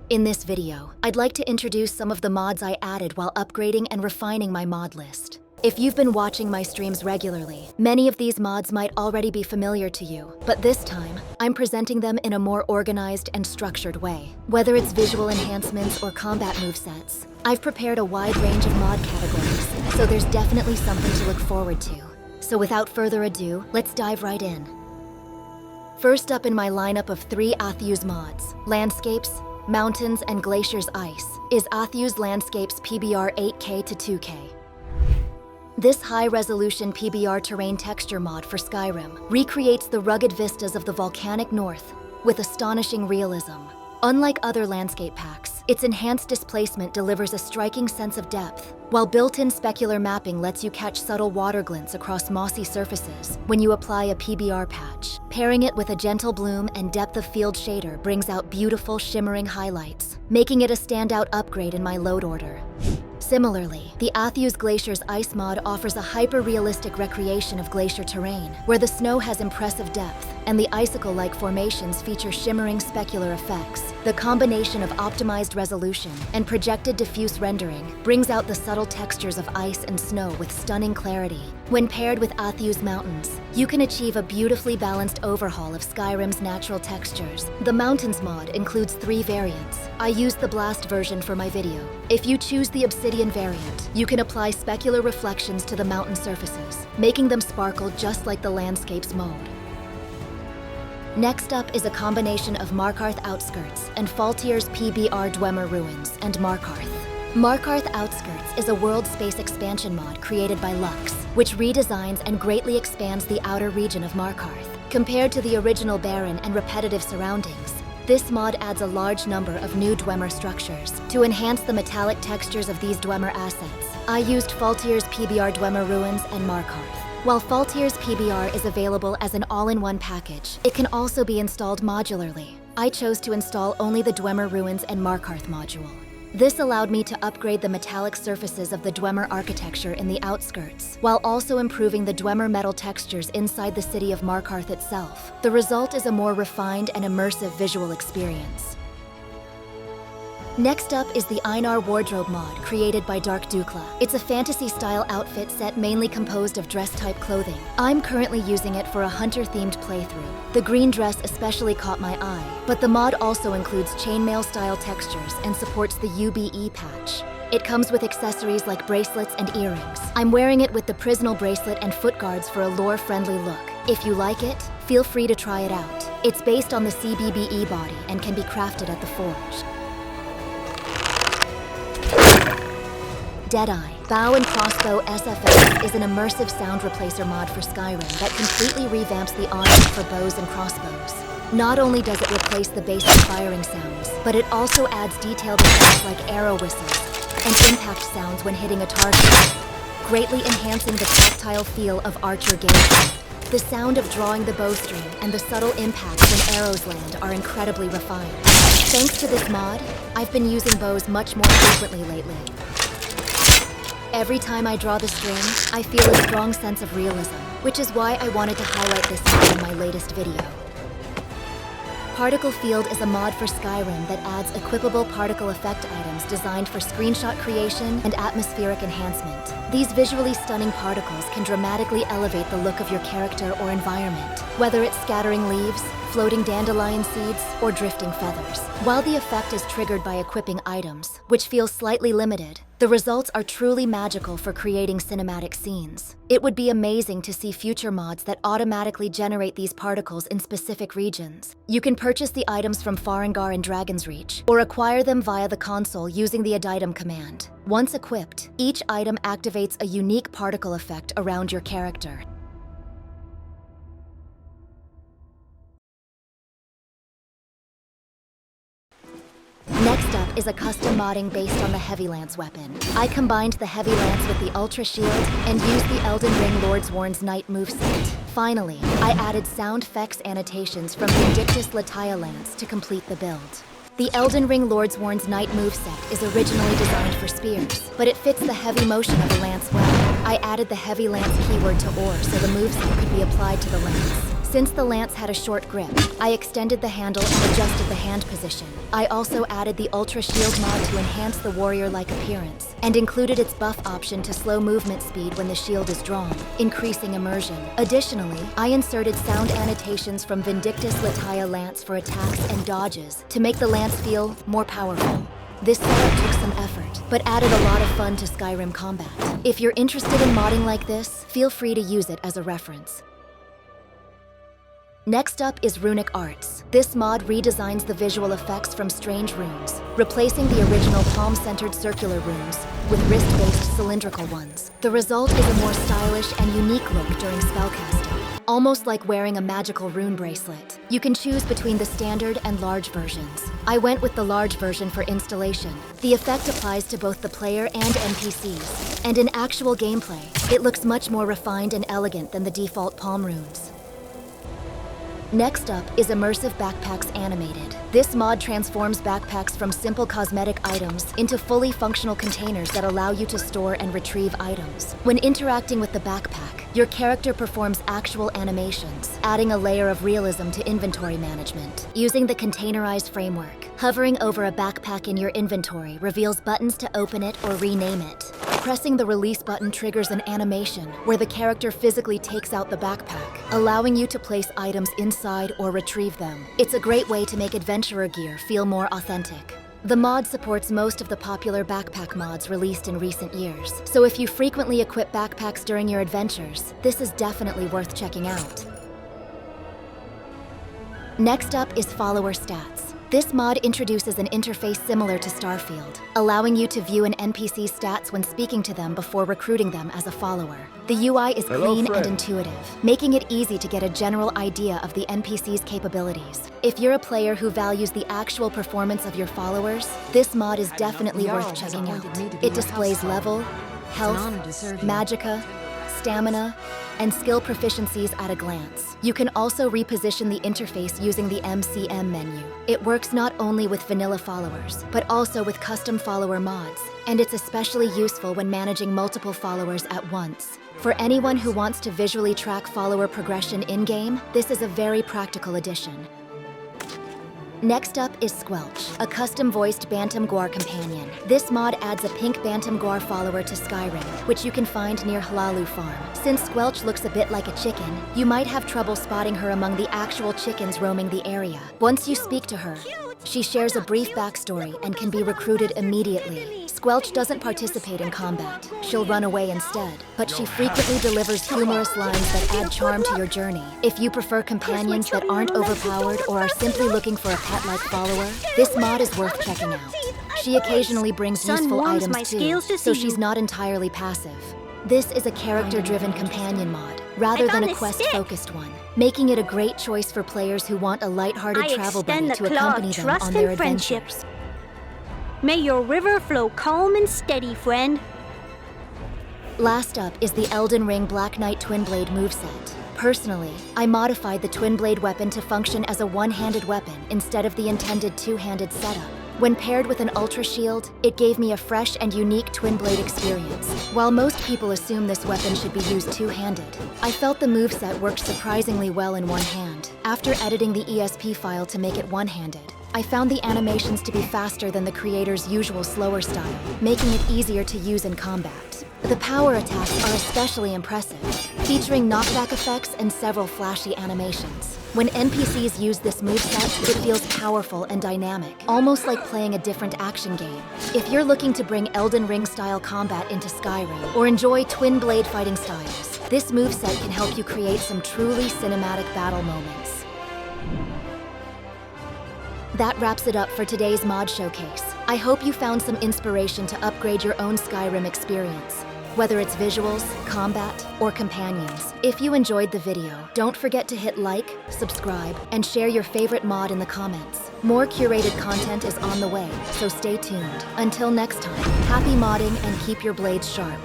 In this video, I'd like to introduce some of the mods I added while upgrading and refining my mod list. If you've been watching my streams regularly, many of these mods might already be familiar to you, but this time, I'm presenting them in a more organized and structured way. Whether it's visual enhancements or combat movesets, I've prepared a wide range of mod categories, so there's definitely something to look forward to. So without further ado, let's dive right in. First up in my lineup of 3 ATHEUZZ mods, Landscapes, Mountains, and Glaciers Ice, is ATHEUZZ Landscapes PBR 8K to 2K. This high-resolution PBR terrain texture mod for Skyrim recreates the rugged vistas of the volcanic north with astonishing realism. Unlike other landscape packs, its enhanced displacement delivers a striking sense of depth, while built-in specular mapping lets you catch subtle water glints across mossy surfaces when you apply a PBR patch. Pairing it with a gentle bloom and depth of field shader brings out beautiful, shimmering highlights, making it a standout upgrade in my load order. Similarly, the ATHEUZZ Glaciers Ice mod offers a hyper-realistic recreation of glacier terrain, where the snow has impressive depth, and the icicle-like formations feature shimmering specular effects. The combination of optimized resolution and projected diffuse rendering brings out the subtle textures of ice and snow with stunning clarity. When paired with ATHEUZZ Mountains, you can achieve a beautifully balanced overhaul of Skyrim's natural textures. The Mountains mod includes 3 variants. I used the Blast version for my video. If you choose the Obsidian variant, you can apply specular reflections to the mountain surfaces, making them sparkle just like the Landscapes mode. Next up is a combination of Markarth Outskirts and Faultier's PBR Dwemer Ruins and Markarth. Markarth Outskirts is a world space expansion mod created by Lux, which redesigns and greatly expands the outer region of Markarth. Compared to the original barren and repetitive surroundings, this mod adds a large number of new Dwemer structures. To enhance the metallic textures of these Dwemer assets, I used Faultier's PBR Dwemer Ruins and Markarth. While Faultier's PBR is available as an all-in-one package, it can also be installed modularly. I chose to install only the Dwemer Ruins and Markarth module. This allowed me to upgrade the metallic surfaces of the Dwemer architecture in the outskirts, while also improving the Dwemer metal textures inside the city of Markarth itself. The result is a more refined and immersive visual experience. Next up is the Einar wardrobe mod created by Dark Dukla. It's a fantasy-style outfit set mainly composed of dress-type clothing. I'm currently using it for a hunter-themed playthrough. The green dress especially caught my eye, but the mod also includes chainmail-style textures and supports the UBE patch. It comes with accessories like bracelets and earrings. I'm wearing it with the Prisnal bracelet and foot guards for a lore-friendly look. If you like it, feel free to try it out. It's based on the CBBE body and can be crafted at the forge. Deadeye, Bow and Crossbow SFX is an immersive sound replacer mod for Skyrim that completely revamps the audio for bows and crossbows. Not only does it replace the basic firing sounds, but it also adds detailed effects like arrow whistles and impact sounds when hitting a target, greatly enhancing the tactile feel of archer gameplay. The sound of drawing the bowstring and the subtle impacts when arrows land are incredibly refined. Thanks to this mod, I've been using bows much more frequently lately. Every time I draw the string, I feel a strong sense of realism, which is why I wanted to highlight this mod in my latest video. ParticleField is a mod for Skyrim that adds equipable particle effect items designed for screenshot creation and atmospheric enhancement. These visually stunning particles can dramatically elevate the look of your character or environment, whether it's scattering leaves, floating dandelion seeds, or drifting feathers. While the effect is triggered by equipping items, which feels slightly limited, the results are truly magical for creating cinematic scenes. It would be amazing to see future mods that automatically generate these particles in specific regions. You can purchase the items from Farengar and Dragon's Reach, or acquire them via the console using the ADITEM command. Once equipped, each item activates a unique particle effect around your character. Next up is a custom modding based on the Heavy Lance weapon. I combined the Heavy Lance with the Ultra Shield and used the Elden Ring Lordsworn's Knight moveset. Finally, I added sound effects annotations from Vindictus Lataya Lance to complete the build. The Elden Ring Lordsworn's Knight moveset is originally designed for spears, but it fits the heavy motion of a lance well. I added the Heavy Lance keyword to Ore so the moveset could be applied to the lance. Since the lance had a short grip, I extended the handle and adjusted the hand position. I also added the Ultra Shield mod to enhance the warrior-like appearance, and included its buff option to slow movement speed when the shield is drawn, increasing immersion. Additionally, I inserted sound annotations from Vindictus Lataya Lance for attacks and dodges to make the lance feel more powerful. This setup took some effort, but added a lot of fun to Skyrim combat. If you're interested in modding like this, feel free to use it as a reference. Next up is Runic Arts. This mod redesigns the visual effects from strange runes, replacing the original palm-centered circular runes with wrist-based cylindrical ones. The result is a more stylish and unique look during spellcasting, almost like wearing a magical rune bracelet. You can choose between the standard and large versions. I went with the large version for installation. The effect applies to both the player and NPCs, and in actual gameplay, it looks much more refined and elegant than the default palm runes. Next up is Immersive Backpacks Animated. This mod transforms backpacks from simple cosmetic items into fully functional containers that allow you to store and retrieve items. When interacting with the backpack, your character performs actual animations, adding a layer of realism to inventory management. Using the containerized framework, hovering over a backpack in your inventory reveals buttons to open it or rename it. Pressing the release button triggers an animation where the character physically takes out the backpack, allowing you to place items inside or retrieve them. It's a great way to make adventurer gear feel more authentic. The mod supports most of the popular backpack mods released in recent years, so if you frequently equip backpacks during your adventures, this is definitely worth checking out. Next up is Follower Stats. This mod introduces an interface similar to Starfield, allowing you to view an NPC's stats when speaking to them before recruiting them as a follower. The UI is clean and intuitive, making it easy to get a general idea of the NPC's capabilities. If you're a player who values the actual performance of your followers, this mod is definitely worth checking out. It displays level, health, magicka, stamina, and skill proficiencies at a glance. You can also reposition the interface using the MCM menu. It works not only with vanilla followers, but also with custom follower mods, and it's especially useful when managing multiple followers at once. For anyone who wants to visually track follower progression in-game, this is a very practical addition. Next up is Squelch, a custom-voiced Bantam Guar companion. This mod adds a pink Bantam Guar follower to Skyrim, which you can find near Hlaalu Farm. Since Squelch looks a bit like a chicken, you might have trouble spotting her among the actual chickens roaming the area. Once you speak to her, she shares a brief backstory and can be recruited immediately. Squelch doesn't participate in combat. She'll run away instead, but she frequently delivers humorous lines that add charm to your journey. If you prefer companions that aren't overpowered or are simply looking for a pet-like follower, this mod is worth checking out. She occasionally brings useful items too, so she's not entirely passive. This is a character-driven companion mod, rather than a quest-focused one, making it a great choice for players who want a lighthearted travel buddy to accompany them on their adventures. May your river flow calm and steady, friend. Last up is the Elden Ring blackKnight twinblade moveset. Personally, I modified the twinblade weapon to function as a one-handed weapon instead of the intended two-handed setup. When paired with an Ultra Shield, it gave me a fresh and unique twinblade experience. While most people assume this weapon should be used two-handed, I felt the moveset worked surprisingly well in one hand. After editing the ESP file to make it one-handed, I found the animations to be faster than the creator's usual slower style, making it easier to use in combat. The power attacks are especially impressive, featuring knockback effects and several flashy animations. When NPCs use this moveset, it feels powerful and dynamic, almost like playing a different action game. If you're looking to bring Elden Ring-style combat into Skyrim, or enjoy twin-blade fighting styles, this moveset can help you create some truly cinematic battle moments. That wraps it up for today's mod showcase. I hope you found some inspiration to upgrade your own Skyrim experience, whether it's visuals, combat, or companions. If you enjoyed the video, don't forget to hit like, subscribe, and share your favorite mod in the comments. More curated content is on the way, so stay tuned. Until next time, happy modding and keep your blades sharp.